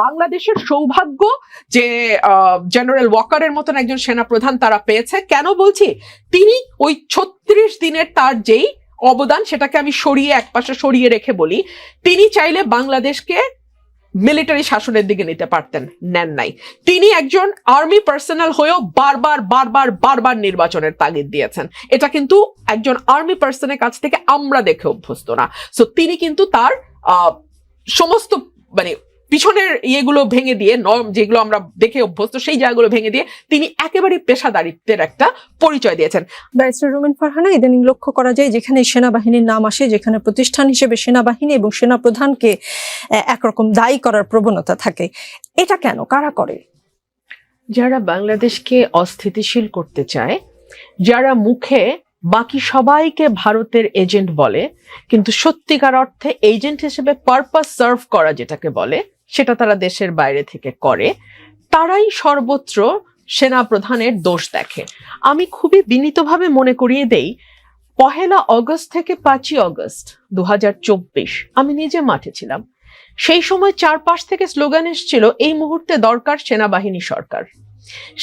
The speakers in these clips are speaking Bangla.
বাংলাদেশের সৌভাগ্য যে জেনারেল ওয়াকারের মতন একজন সেনাপ্রধান তারা পেয়েছে। কেন বলছি, তিনি ওই 36 দিনের তার যেই অবদান সেটাকে আমি একপাশে সরিয়ে রেখে বলি, তিনি চাইলে বাংলাদেশকে মিলিটারি শাসনের দিকে নিতে পারতেন, নেন নাই। তিনি একজন আর্মি পার্সোনাল হয়েও বারবার নির্বাচনের তাগিদ দিয়েছেন। এটা কিন্তু একজন আর্মি পার্সনের কাছ থেকে আমরা দেখে অভ্যস্ত না। সো তিনি কিন্তু তার সমস্ত পিছনের ইয়েগুলো ভেঙে দিয়ে, নর্ম যেগুলো আমরা দেখে অভ্যস্ত সেই জায়গাগুলো ভেঙে দিয়ে তিনি একেবারে পেশাদারিত্বের একটা পরিচয় দিয়েছেন। ব্যারিস্টার রুমিন ফারহানা, ইদানিং লক্ষ্য করা যায় যেখানে সেনাবাহিনীর নাম আসে, যেখানে প্রতিষ্ঠান হিসেবে সেনাবাহিনী এবং সেনাপ্রধানকে একরকম দায়ী করার প্রবণতা থাকে, এটা কেন, কারা করে? যারা বাংলাদেশকে অস্থিতিশীল করতে চায়, যারা মুখে বাকি সবাইকে ভারতের এজেন্ট বলে কিন্তু সত্যিকার অর্থে এজেন্ট হিসেবে পারপাস সার্ভ করা যেটাকে বলে সেটা তারা দেশের বাইরে থেকে করে, তারাই সর্বত্র সেনা প্রধানের দোষ দেখে। আমি খুবই বিনীতভাবে মনে করিয়ে দেই, 1 অগস্ট থেকে 5 অগস্ট 2024 আমি নিজে মাঠে ছিলাম। সেই সময় চারপাশ থেকে স্লোগান এসেছিল, এই মুহূর্তে দরকার সেনাবাহিনী সরকার।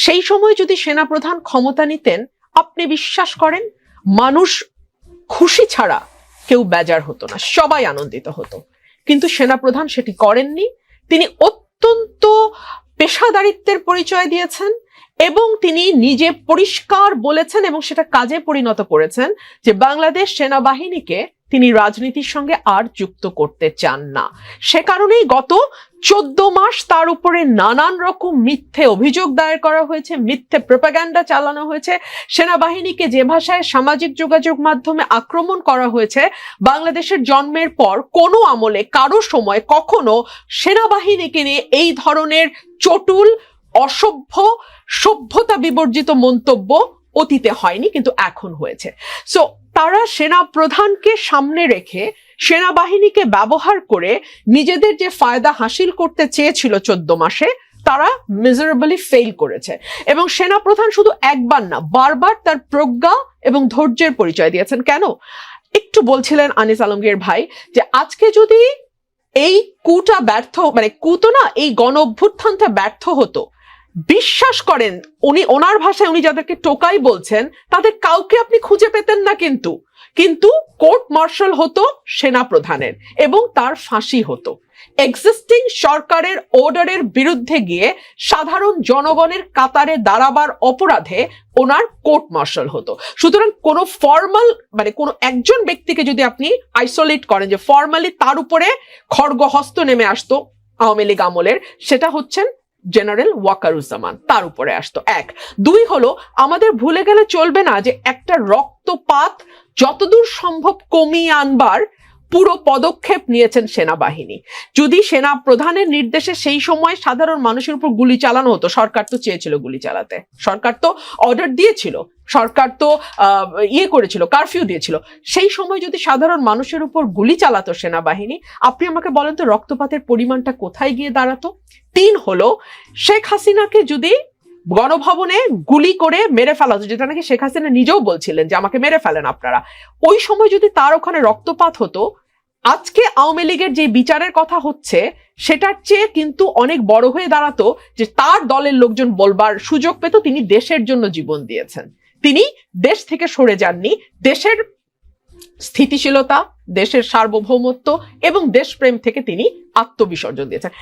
সেই সময় যদি সেনাপ্রধান ক্ষমতা নিতেন, আপনি বিশ্বাস করেন মানুষ খুশি ছাড়া কেউ বেজার হতো না, সবাই আনন্দিত হতো। কিন্তু সেনাপ্রধান সেটি করেননি। তিনি অত্যন্ত পেশাদারিত্বের পরিচয় দিয়েছেন এবং তিনি নিজে পরিষ্কার বলেছেন এবং সেটা কাজে পরিণত করেছেন যে বাংলাদেশ সেনাবাহিনীকে তিনি রাজনীতির সঙ্গে আর যুক্ত করতে চান না। সে কারণেই গত 14 মাস তার উপরে নানান রকম মিথ্যে অভিযোগ দায়ের করা হয়েছে, মিথ্যে প্রোপাগান্ডা চালানো হয়েছে, সেনাবাহিনীকে যে ভাষায় সামাজিক যোগাযোগ মাধ্যমে আক্রমণ করা হয়েছে। বাংলাদেশের জন্মের পর কোনো আমলে কারো সময় কখনো সেনাবাহিনীকে নিয়ে এই ধরনের চটুল, অসভ্য, সভ্যতা বিবর্জিত মন্তব্য অতীতে হয়নি, কিন্তু এখন হয়েছে। সো তারা সেনা প্রধানকে সামনে রেখে সেনাবাহিনীকে ব্যবহার করে নিজেদের যে ফায়দা হাসিল করতে চেয়েছিল 14 মাসে, তারা মিজারেবলি ফেল করেছে। এবং সেনাপ্রধান শুধু একবার না, বারবার তার প্রজ্ঞা এবং ধৈর্যের পরিচয় দিয়েছেন। কেন? একটু বলছিলেন আনিস আলমগীর ভাই যে আজকে যদি এই কুটা ব্যর্থ, কুতো না, এই গণ অভ্যুত্থানটা ব্যর্থ হতো, বিশ্বাস করেন ওনার ভাষায় উনি যাদেরকে টোকাই বলছেন তাদের কাউকে আপনি খুঁজে পেতেন না, কিন্তু কোর্ট মার্শাল হতো সেনা প্রধানের এবং তার ফাঁসি হতো। এক্সিস্টিং সরকারের অর্ডারের বিরুদ্ধে গিয়ে সাধারণ জনগণের কাতারে দাঁড়াবার অপরাধে ওনার কোর্ট মার্শাল হতো। সুতরাং কোনো ফর্মাল কোনো একজন ব্যক্তিকে যদি আপনি আইসোলেট করেন যে ফর্মালি তার উপরে খড়গহস্ত নেমে আসতো আওয়ামী লীগ আমলের, সেটা হচ্ছেন জেনারেল ওয়াকারুজ্জামান, তার উপরে আসতো। 1 2 হলো, আমাদের ভুলে গেলে চলবে না যে একটা রক্তপাত যতদূর সম্ভব কমিয়ে আনবার পুরো পদক্ষেপ নিয়েছেন সেনাবাহিনী। যদি সেনা প্রধানের নির্দেশে সেই সময় সাধারণ মানুষের উপর গুলি চালানো হতো, সরকার তো চেয়েছিল গুলি চালাতে, সরকার তো অর্ডার দিয়েছিল, সরকার তো করেছিল, কারফিউ দিয়েছিল, সেই সময় যদি সাধারণ মানুষের উপর গুলি চালাতো সেনাবাহিনী, আপনি আমাকে বলেন তো রক্তপাতের পরিমাণটা কোথায় গিয়ে দাঁড়াতো? 3 হলো, শেখ হাসিনাকে যদি গণভবনে গুলি করে মেরে ফেলা হতো, যেটা নাকি শেখ হাসিনা নিজেও বলছিলেন যে আমাকে মেরে ফেলেন আপনারা, ওই সময় যদি তার ওখানে রক্তপাত হতো, আজকে আওয়ামী লীগের যে বিচারের কথা হচ্ছে সেটার চেয়ে কিন্তু অনেক বড় হয়ে দাঁড়াতো যে তার দলের লোকজন বলবার সুযোগ পেত তিনি দেশের জন্য জীবন দিয়েছেন, তিনি দেশ থেকে সরে যাননি, দেশের স্থিতিশীলতা, দেশের সার্বভৌমত্ব এবং দেশপ্রেম থেকে তিনি আত্মবিসর্জন দিয়েছেন।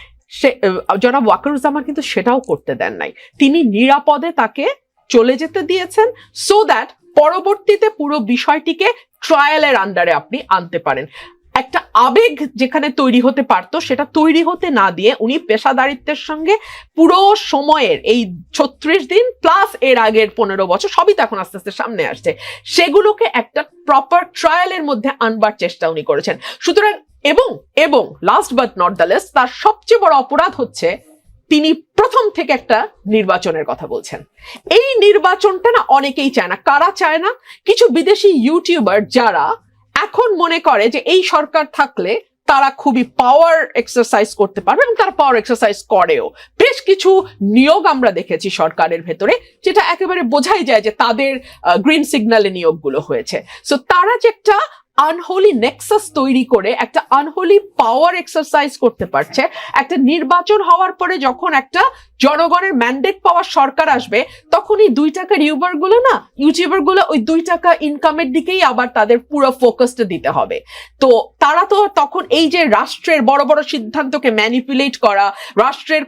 জনাব ওয়াকারুজ্জামান কিন্তু সেটাও করতে দেন নাই, তিনি নিরাপদে তাকে চলে যেতে দিয়েছেন সো দ্যাট পরবর্তীতে পুরো বিষয়টিকে ট্রায়ালের আন্ডারে আপনি আনতে পারেন। একটা আবেগ যেখানে তৈরি হতে পারতো সেটা তৈরি হতে না দিয়ে উনি পেশাদারিত্বের সঙ্গে পুরো সময়ের এই 36 দিন প্লাস এর আগের 15 বছর, সবই তো এখন আস্তে আস্তে সামনে আসছে, সেগুলোকে একটা প্রপার ট্রায়ালের মধ্যে আনবার চেষ্টা উনি করেছেন। সুতরাং এবং last but not the least, তার সবচেয়ে বড় অপরাধ হচ্ছে তিনি প্রথম থেকে একটা নির্বাচনের কথা বলছেন। এই নির্বাচনটা না অনেকেই চায় না। কারা চায় না? কিছু বিদেশি ইউটিউবার যারা এখন মনে করে যে এই সরকার থাকলে তারা খুবই পাওয়ার এক্সারসাইজ করতে পারবে এবং তারা পাওয়ার এক্সারসাইজ করেও। বেশ কিছু নিয়োগ আমরা দেখেছি সরকারের ভেতরে যেটা একেবারে বোঝাই যায় যে তাদের গ্রিন সিগন্যালে নিয়োগগুলো হয়েছে। সো তারা যে একটা আনহোলি নেক্সাস তৈরি করে একটা আনহোলি পাওয়ার এক্সারসাইজ করতে পারছে। একটা নির্বাচন হওয়ার পরে যখন একটা জনগণের ম্যান্ডেট পাওয়ার সরকার আসবে, তখন এই 2 টাকার ইউটিউবার গুলো ওই 2 টাকা ইনকামের দিকেই আবার তাদের পুরো ফোকাসটা দিতে হবে। তো তারা তো তখন এই যে রাষ্ট্রের বড় বড় সিদ্ধান্তকে ম্যানিপুলেট করা, রাষ্ট্রের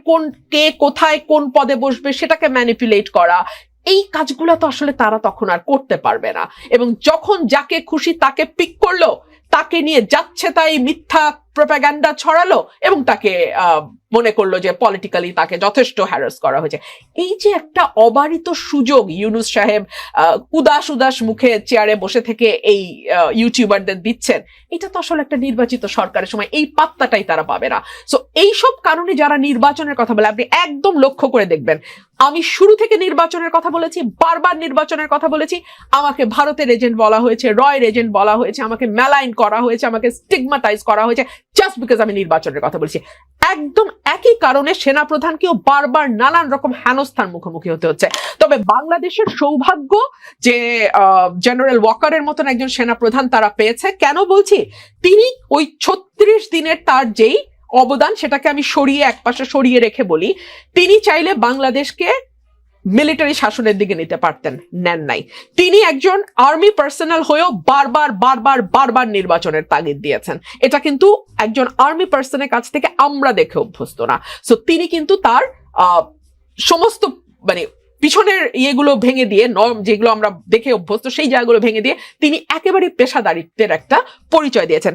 কে কোথায় কোন পদে বসবে সেটাকে ম্যানিপুলেট করা, এই কাজগুলো তো আসলে তারা তখন আর করতে পারবে না। এবং যখন যাকে খুশি তাকে পিক করলো, তাকে নিয়ে যাচ্ছে তাই মিথ্যা প্রপাগান্ডা ছড়ালো এবং তাকে মনে করলো যে পলিটিক্যালি তাকে যথেষ্ট হ্যারাস করা হয়েছে। এই যে একটা অবারিত সুযোগ ইউনূস সাহেব উদাস মুখে চেয়ারে বসে থেকে এই ইউটিউবারদের দিচ্ছেন, এটা তো আসলে একটা নির্বাচিত সরকারের সময় এই পাত্তাটাই তারা পাবে না। সো এইসব কারণে যারা নির্বাচনের কথা বলে, আপনি একদম লক্ষ্য করে দেখবেন, আমি শুরু থেকে নির্বাচনের কথা বলেছি, বারবার নির্বাচনের কথা বলেছি, আমাকে ভারতের এজেন্ট বলা হয়েছে, রয়ের এজেন্ট বলা হয়েছে, আমাকে মেলাইন করা হয়েছে, আমাকে স্টিগমাটাইজ করা হয়েছে জাস্ট বিকজ আমি নির্বাচনের কথা বলছি। একদম একই কারণে সেনাপ্রধানকেও বারবার নানান রকম হেনস্থার মুখোমুখি হতে হচ্ছে। তবে বাংলাদেশের সৌভাগ্য যে জেনারেল ওয়াকারের মতন একজন সেনাপ্রধান তারা পেয়েছে। কেন বলছি? তিনি ওই 36 দিনের তার যেই অবদান, সেটাকে আমি একপাশে সরিয়ে রেখে বলি, তিনি চাইলে বাংলাদেশকে মিলিটারি শাসনের দিকে নিতে পারতেন, নেন নাই। তিনি একজন আর্মি পার্সোনাল হয়েও বারবার নির্বাচনের তাগিদ দিয়েছেন। এটা কিন্তু একজন আর্মি পার্সনের কাছ থেকে আমরা দেখে অভ্যস্ত না। সো তিনি কিন্তু তার সমস্ত পিছনের ইয়েগুলো ভেঙে দিয়ে, নর্ম যেগুলো আমরা দেখে অভ্যস্ত সেই জায়গাগুলো ভেঙে দিয়ে তিনি একেবারে পেশাদারিত্বের একটা পরিচয় দিয়েছেন।